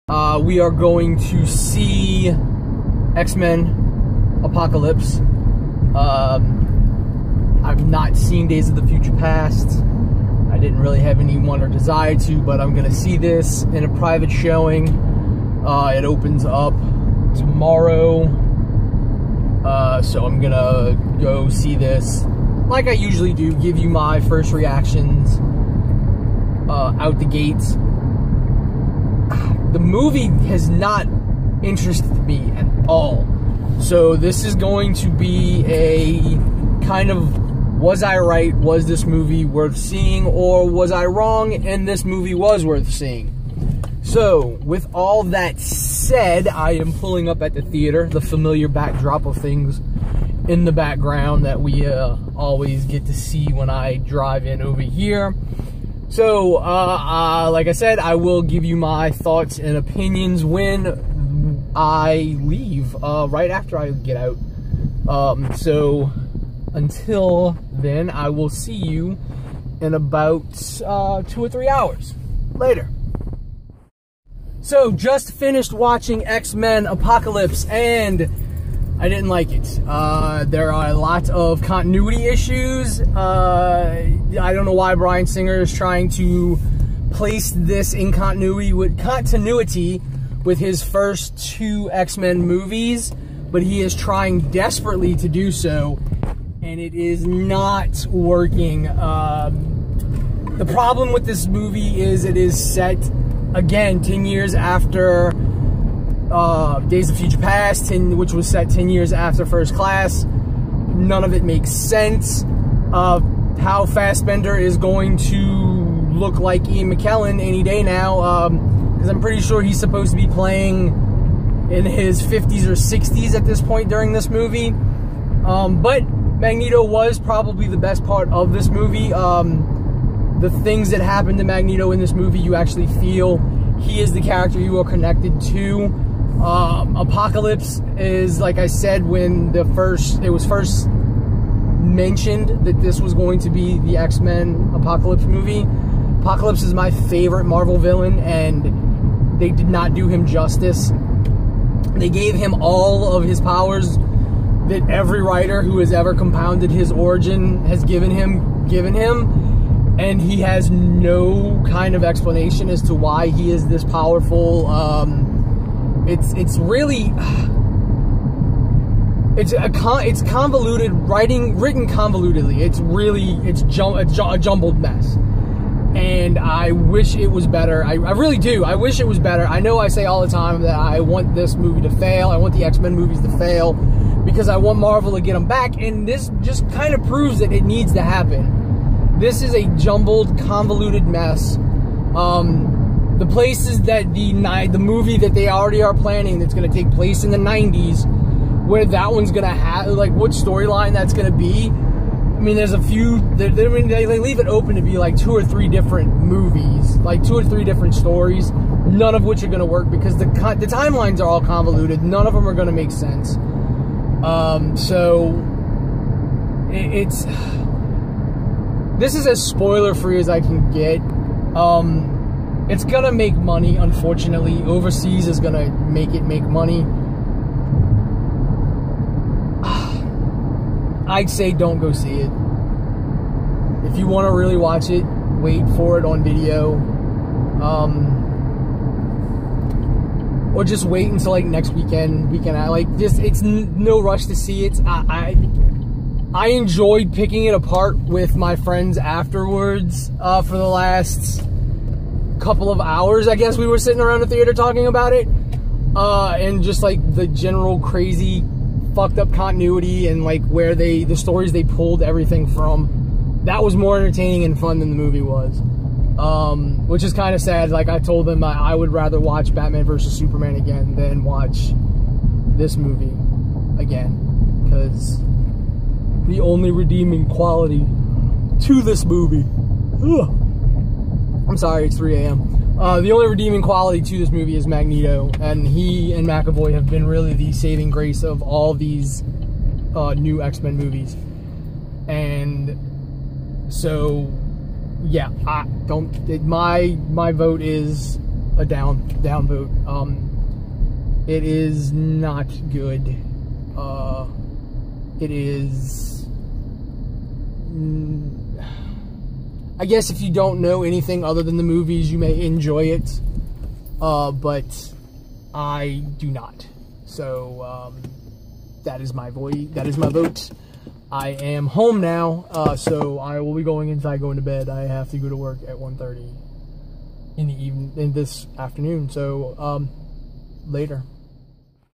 We are going to see X-Men Apocalypse. I've not seen Days of the Future Past. I didn't really have any want or desire to, but I'm going to see this in a private showing. It opens up tomorrow. So I'm going to go see this like I usually do, give you my first reactions out the gates. The movie has not interested me at all. So this is going to be a kind of, was I right? Was this movie worth seeing? Or was I wrong and this movie was worth seeing? So, with all that said, I am pulling up at the theater, the familiar backdrop of things in the background that we always get to see when I drive in over here. So, like I said, I will give you my thoughts and opinions when I leave, right after I get out. So, until then, I will see you in about 2 or 3 hours. Later. So, just finished watching X-Men Apocalypse, and I didn't like it. There are a lot of continuity issues. I don't know why Bryan Singer is trying to place this in continuity with his first 2 X-Men movies, but he is trying desperately to do so, and it is not working. The problem with this movie is it is set, again, 10 years after Days of Future Past, which was set 10 years after First Class. None of it makes sense. How Fassbender is going to look like Ian McKellen any day now, because I'm pretty sure he's supposed to be playing in his 50s or 60s at this point during this movie. But Magneto was probably the best part of this movie. The things that happen to Magneto in this movie, you actually feel he is the character you are connected to. Apocalypse is, like I said, when it was first mentioned that this was going to be the X-Men Apocalypse movie. Apocalypse is my favorite Marvel villain, and they did not do him justice. They gave him all of his powers that every writer who has ever compounded his origin has given him, and he has no kind of explanation as to why he is this powerful. It's really, it's convoluted, written convolutedly. It's a jumbled mess, and I wish it was better. I really do. I wish it was better. I know I say all the time that I want this movie to fail. I want the X-Men movies to fail because I want Marvel to get them back, and this just kind of proves that it needs to happen. This is a jumbled, convoluted mess. The places that the movie that they already are planning that's going to take place in the 90s, where that one's going to have, like, what storyline that's going to be. I mean, there's a few, they leave it open to be like 2 or 3 different movies, like 2 or 3 different stories, none of which are going to work because the timelines are all convoluted. None of them are going to make sense. So, this is as spoiler-free as I can get. It's gonna make money, unfortunately. Overseas is gonna make money. I'd say don't go see it. If you want to really watch it, wait for it on video. Or just wait until like next weekend. Like, just, it's no rush to see it. I enjoyed picking it apart with my friends afterwards for the last couple of hours. I guess we were sitting around the theater talking about it, and just like the general crazy fucked up continuity and like where the stories they pulled everything from. That was more entertaining and fun than the movie was, which is kind of sad. Like I told them I would rather watch Batman vs Superman again than watch this movie again, because the only redeeming quality to this movie, I'm sorry, it's 3 a.m. The only redeeming quality to this movie is Magneto, and he and McAvoy have been really the saving grace of all these new X-Men movies. And so, yeah, my vote is a down vote. It is not good. It is. I guess if you don't know anything other than the movies, you may enjoy it, but I do not. So that is my vote. I am home now, so I will be going inside, going to bed. I have to go to work at 1:30 in the evening, this afternoon. So later.